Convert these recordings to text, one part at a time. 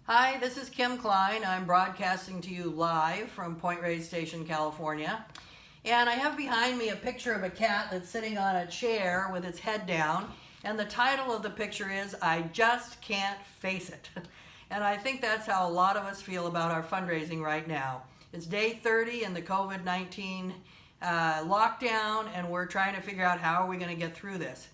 Hi, this is Kim Klein. I'm broadcasting to you live from Point Reyes Station, California. And I have behind me a picture of a cat that's sitting on a chair with its head down. And the title of the picture is, "I Just Can't Face It." And I think that's how a lot of us feel about our fundraising right now. It's day 30 in the COVID-19 lockdown, and we're trying to figure out how are we going to get through this.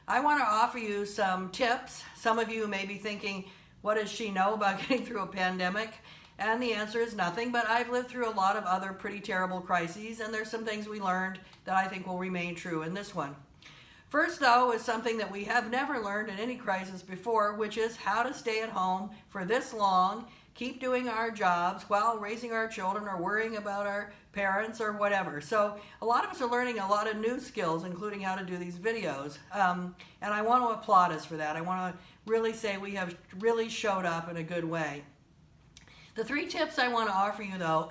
I want to offer you some tips. Some of you may be thinking, what does she know about getting through a pandemic? And the answer is nothing, but I've lived through a lot of other pretty terrible crises, and there's some things we learned that I think will remain true in this one. First, though, is something that we have never learned in any crisis before, which is how to stay at home for this long, keep doing our jobs while raising our children or worrying about our parents or whatever. So a lot of us are learning a lot of new skills, including how to do these videos. And I want to applaud us for that. I want to really say we have really showed up in a good way. The three tips I want to offer you, though,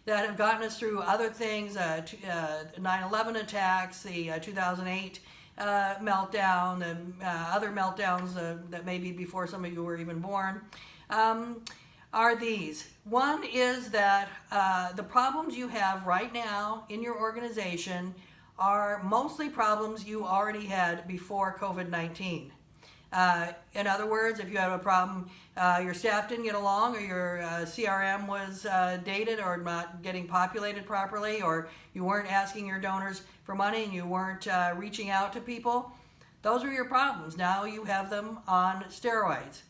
that have gotten us through other things, 9/11 attacks, the 2008 meltdown, and other meltdowns that maybe before some of you were even born, are these. One is that the problems you have right now in your organization are mostly problems you already had before COVID-19. In other words, if you have a problem, your staff didn't get along, or your CRM was dated or not getting populated properly, or you weren't asking your donors for money and you weren't reaching out to people, those were your problems. Now you have them on steroids.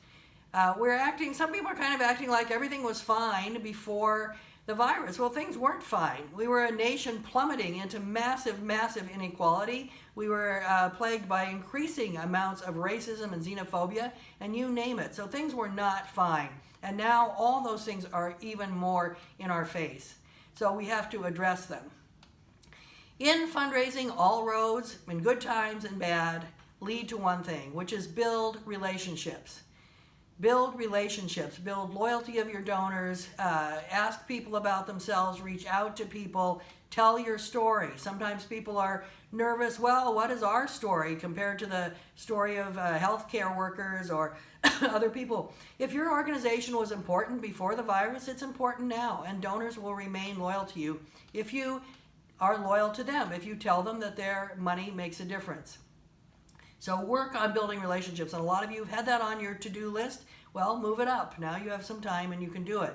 Some people are kind of acting like everything was fine before the virus. Well, things weren't fine. We were a nation plummeting into massive, massive inequality. We were plagued by increasing amounts of racism and xenophobia, and you name it. So things were not fine. And now all those things are even more in our face. So we have to address them. In fundraising, all roads, in good times and bad, lead to one thing, which is build relationships. Build relationships, build loyalty of your donors, ask people about themselves, reach out to people, tell your story. Sometimes people are nervous, well, what is our story compared to the story of healthcare workers or other people? If your organization was important before the virus, it's important now, and donors will remain loyal to you if you are loyal to them, if you tell them that their money makes a difference. So work on building relationships, and a lot of you have had that on your to-do list. Well, move it up. Now you have some time and you can do it.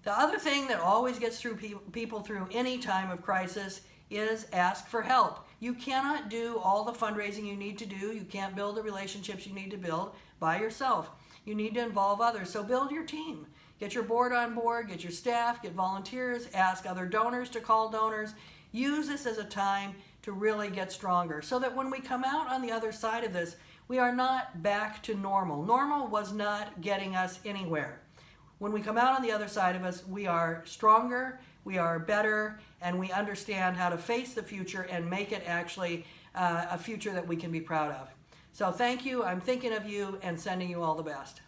The other thing that always gets through people through any time of crisis is ask for help. You cannot do all the fundraising you need to do. You can't build the relationships you need to build by yourself. You need to involve others. So build your team. Get your board on board, get your staff, get volunteers, ask other donors to call donors. Use this as a time to really get stronger so that when we come out on the other side of this, we are not back to normal. Normal was not getting us anywhere. When we come out on the other side of us, we are stronger, we are better, and we understand how to face the future and make it actually a future that we can be proud of. So thank you. I'm thinking of you and sending you all the best.